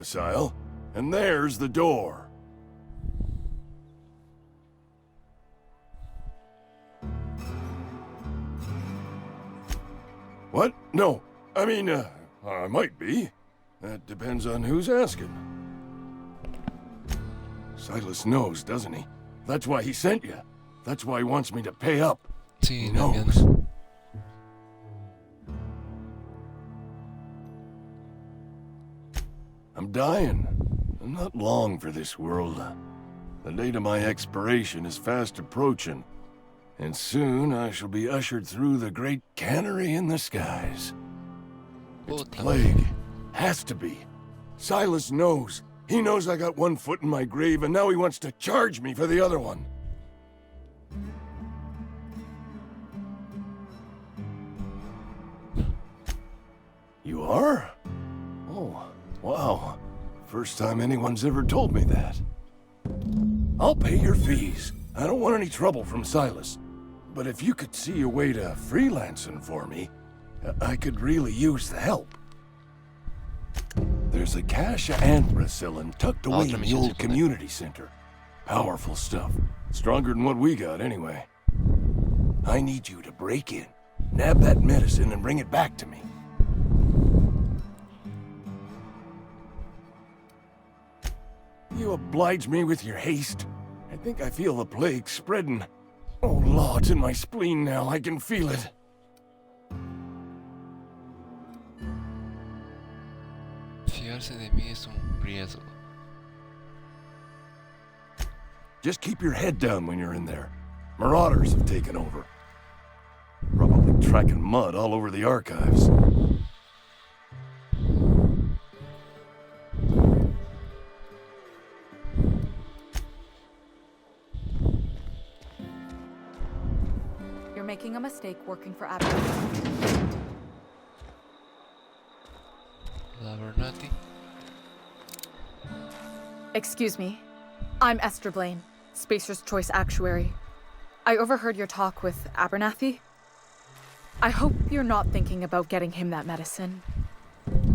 Domicile, and there's the door. What? No. I mean, I might be. That depends on who's asking. Silas knows, doesn't he? That's why he sent you. That's why he wants me to pay up. Sí, He no knows. entiendo. I'm dying. I'm not long for this world. The date of my expiration is fast approaching, and soon I shall be ushered through the great cannery in the skies. It's Puta. plague. Has to be. Silas knows. He knows I got one foot in my grave, and now he wants to charge me for the other one. You are? Oh, wow. First time anyone's ever told me that. I'll pay your fees. I don't want any trouble from Silas. But if you could see a way to freelancing for me, I could really use the help. There's a cache of anthracillin tucked away in the old community center. Powerful stuff. Stronger than what we got, anyway. I need you to break in, nab that medicine, and bring it back to me. You oblige me with your haste. I think I feel the plague spreading. Oh, Law, it's in my spleen now. I can feel it. Fiarse de mí es un riesgo. Just keep your head down when you're in there. Marauders have taken over. Probably tracking mud all over the archives. You're making a mistake working for Abernathy. La Bernati. Excuse me. I'm Esther Blaine, Spacer's Choice Actuary. I overheard your talk with Abernathy. I hope you're not thinking about getting him that medicine.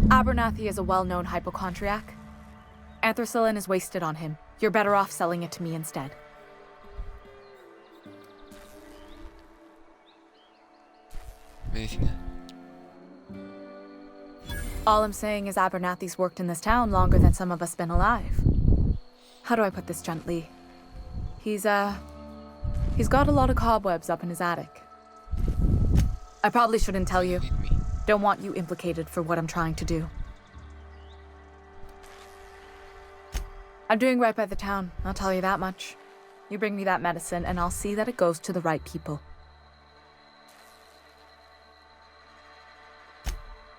Abernathy is a well-known hypochondriac. Anthracillin is wasted on him. You're better off selling it to me instead. Medicina. All I'm saying is Abernathy's worked in this town longer than some of us been alive. How do I put this gently? He's got a lot of cobwebs up in his attic. I probably shouldn't tell you. Feed me. Don't want you implicated for what I'm trying to do. I'm doing right by the town, I'll tell you that much. You bring me that medicine and I'll see that it goes to the right people.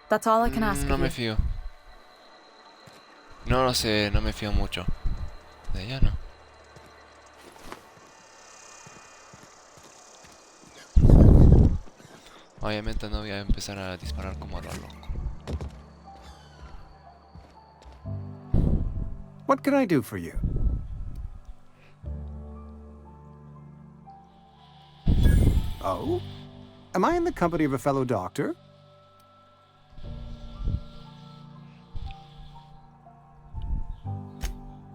That's all I can ask No of me you. fío. No lo sé, no me fío mucho. De ella no. Obviamente no voy a empezar a disparar como a lo loco. What can I do for you? Oh? Am I in the company of a fellow doctor?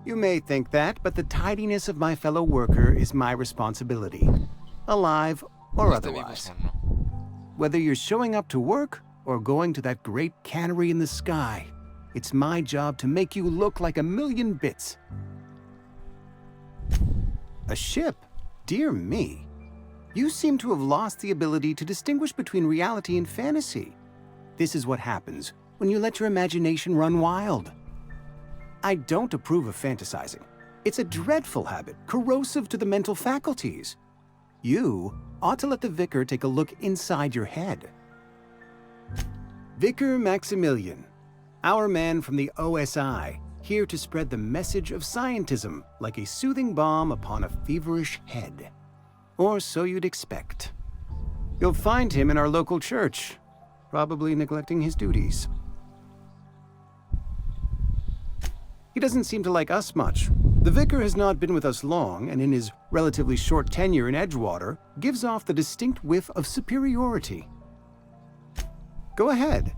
You may think that, but the tidiness of my fellow worker is my responsibility. Alive or Este vivo otherwise. o no. Whether you're showing up to work or going to that great cannery in the sky, it's my job to make you look like a million bits. A ship? Dear me. You seem to have lost the ability to distinguish between reality and fantasy. This is what happens when you let your imagination run wild. I don't approve of fantasizing. It's a dreadful habit, corrosive to the mental faculties. You ought to let the vicar take a look inside your head. Vicar Maximilian, our man from the OSI, here to spread the message of scientism like a soothing balm upon a feverish head. Or so you'd expect. You'll find him in our local church, probably neglecting his duties. He doesn't seem to like us much. The vicar has not been with us long, and in his relatively short tenure in Edgewater, gives off the distinct whiff of superiority. Go ahead.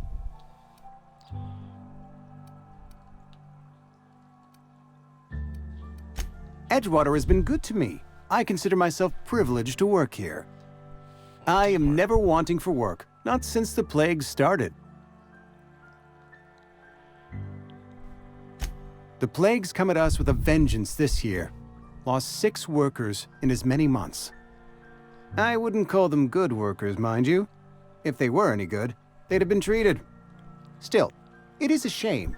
Edgewater has been good to me. I consider myself privileged to work here. I am never wanting for work, not since the plague started. The plague's come at us with a vengeance this year. Lost 6 workers in as many months. I wouldn't call them good workers, mind you. If they were any good, they'd have been treated. Still, it is a shame.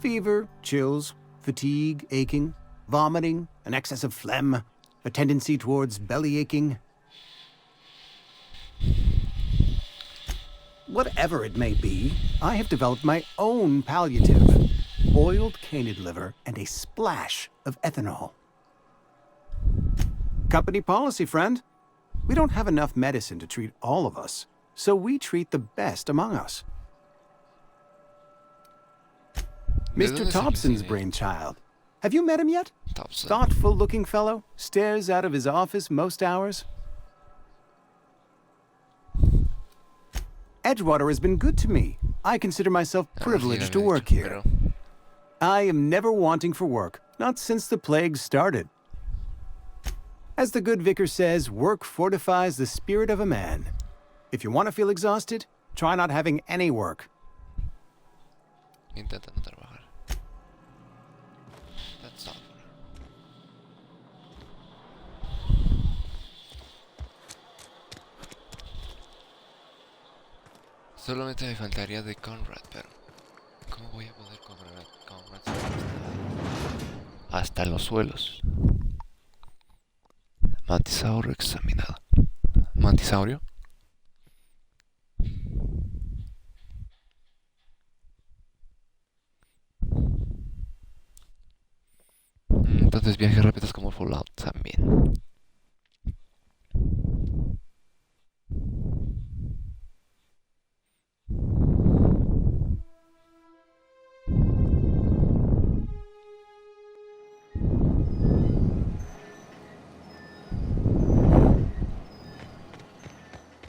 Fever, chills, fatigue, aching, vomiting, an excess of phlegm, a tendency towards belly aching. Whatever it may be, I have developed my own palliative. Boiled canid liver and a splash of ethanol. Company policy, friend. We don't have enough medicine to treat all of us, so we treat the best among us. Mr. Thompson's brainchild. Have you met him yet? Thompson. Thoughtful-looking fellow, stares out of his office most hours. Edgewater has been good to me. I consider myself privileged to work here. I am never wanting for work, not since the plague started. As the good vicar says, work fortifies the spirit of a man. If you want to feel exhausted, try not having any work. Intenta no trabajar. That's all. Solamente me faltaría de Conrad, pero ¿cómo voy a poder cobrar a Conrad si está hasta los suelos? Mantisaurio examinado. ¿Mantisaurio? Entonces viajes rápidos como Fallout también.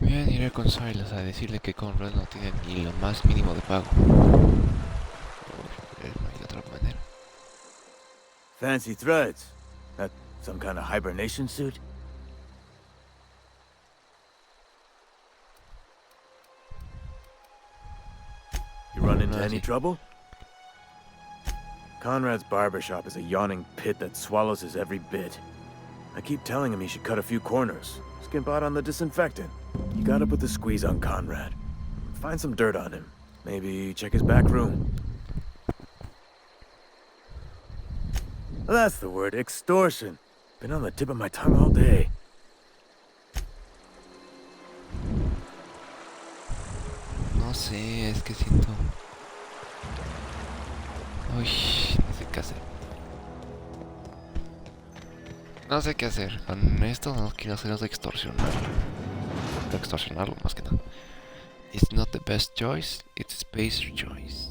Bien, iré con Silas a decirle que Conrad no tiene ni lo más mínimo de pago. No hay otra manera. Fancy threads. That some kind of hibernation suit? You run into any trouble? Conrad's barbershop is a yawning pit that swallows his every bit. I keep telling him he should cut a few corners, skimp out on the disinfectant. You gotta put the squeeze on Conrad. Find some dirt on him. Maybe check his back room. That's the word, extortion. Been on the tip of my tongue all day. No sé, es que siento... Uy, no sé qué hacer. No sé qué hacer. Con esto no quiero hacerlo de extorsionarlo. De extorsionarlo más que nada. It's not the best choice, it's Spacer's choice.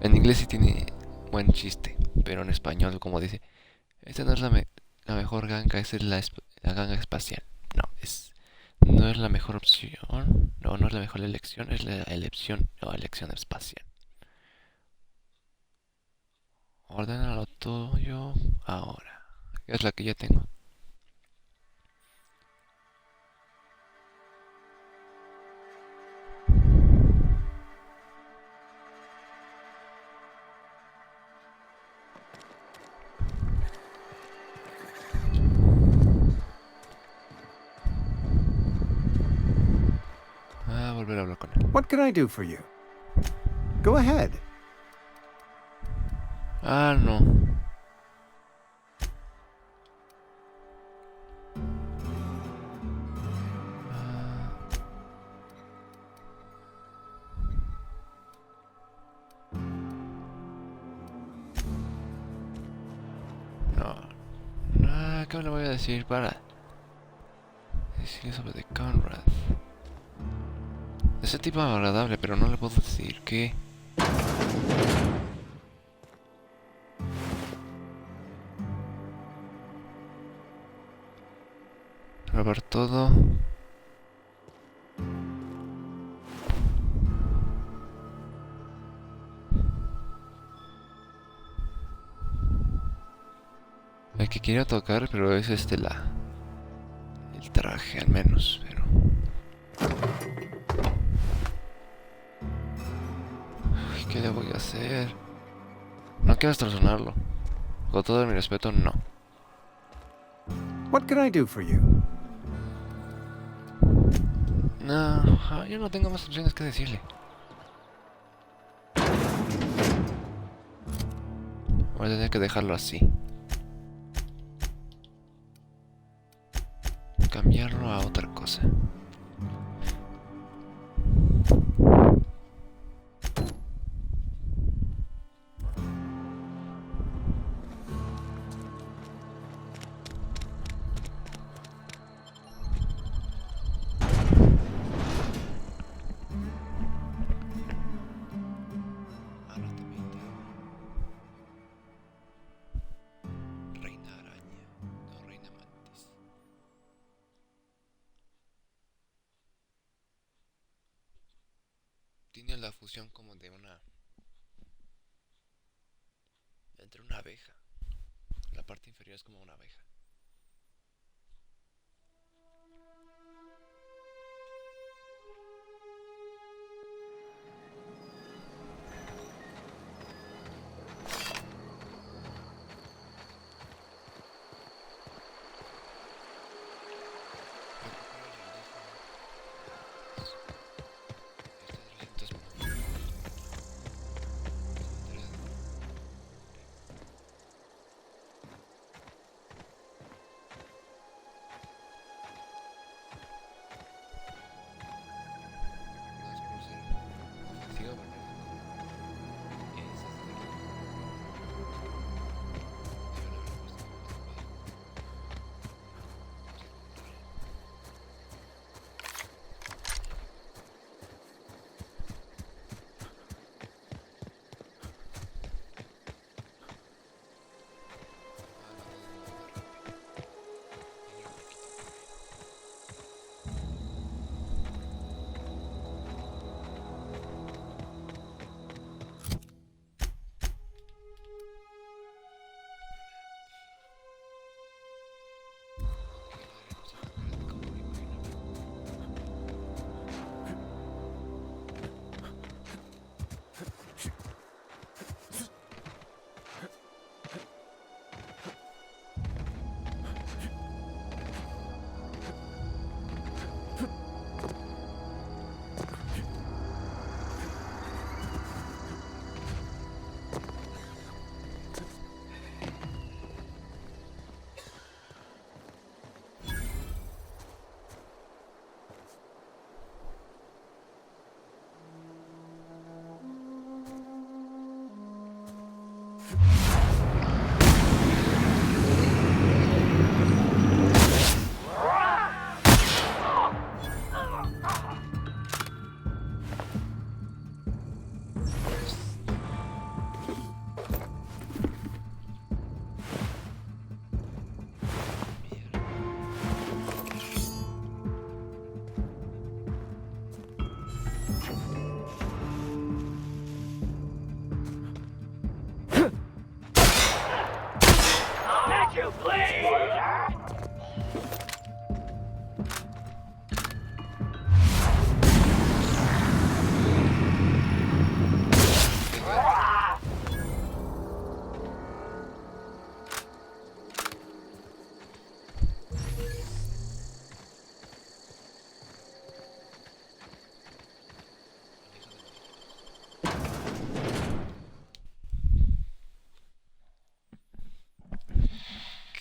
En inglés sí tiene buen chiste, pero en español, como dice, esta no es la mejor ganga, esa es la ganga espacial. No es la mejor opción, no es la mejor elección, es la elección espacial. Ordena lo tuyo ahora. Es la que ya tengo. Volver a hablar con él. What can I do for you? Go ahead. Ah, no. No. ¿Qué le voy a decir para decir sobre de Conrad? Ese tipo es agradable, pero no le puedo decir que... Probar todo. La que quería tocar, pero es el traje al menos, pero... Ay, ¿qué le voy a hacer? No quiero extorsionarlo. Con todo mi respeto, no. What can I do for you? No, yo no tengo más opciones que decirle. Voy a tener que dejarlo así. Cambiarlo a otra cosa. Reina araña, no reina mantis. Tiene la fusión como de entre una abeja. La parte inferior es como una abeja.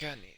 Gane.